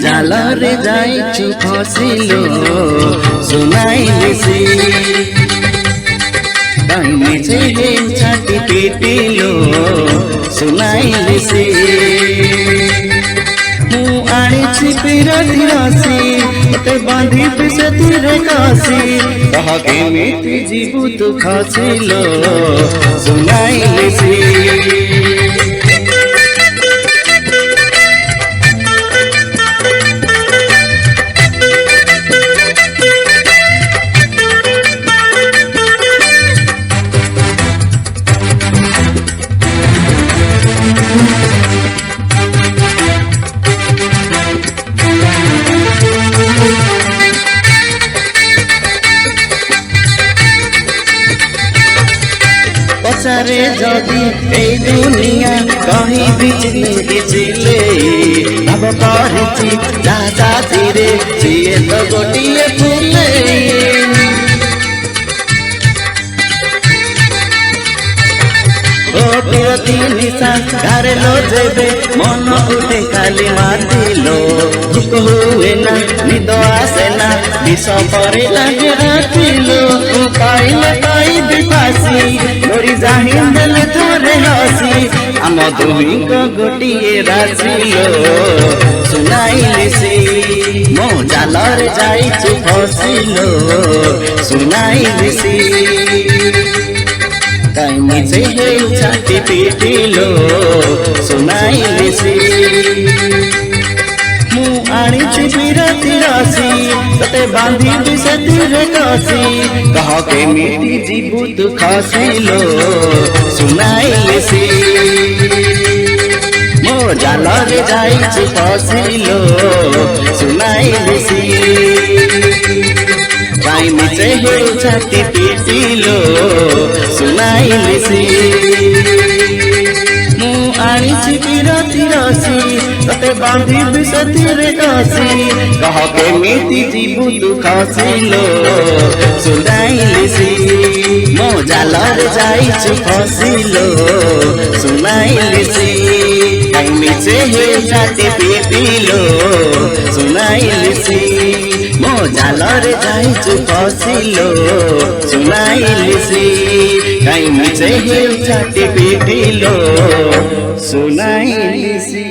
জালরে যাইছু ফসিলো শুনাইলিছি ডাইনে ছেড়ে ছাতি পিটিলো শুনাইলিছি মু আনিছি পিরতি রাশি তে বাঁধিবি সেতিরে কাশি কহ কেমিতি জীবু তু খসিলো শুনাইলিছি पचारे जदि ए दुनिया कहीं बिचिले अब करिछि जा धीरे जिए तो गोटिए फूले ओ पिरती निशा घरे लो जेबे मन उठे खाली मातिलो दुख हुए ना निद आसे ना विष परे लागे रातिलो पाइले पाई बिपासी लोरी जाहिन देले थोरे हसी आम दुहिंक गोटिए रासिलो सुनाइलिसी मो जालरे जाइछु फसिलो सुनाइलिसी काई मिछे हे छाती पिटिलो सुनाइलिसी मु आनिछि बिरति राशि तते बांधिबि सेतिरे काशी कह केमिति जीवु तु खसिलो सुनाइलिसी मो जालरे जाइछु फसिलो सुनाइलिसी काई मिछे हे छाती पिटिलो सुनाइलिसी मु आनिछि बिरति राशि तते बांधिबि सेतिरे काशी कह केमिति जीवु तु खसिलो सुनाइलिसी मो जालरे जाइछु फसिलो सुनाइलिसी काई मिछे हे छाती पिटिलो सुनाइलिसी मो जालरे जाइछु फसिलो सुनाइलिसी काई मिछे हे छाती पिटिलो सुनाइलिसी।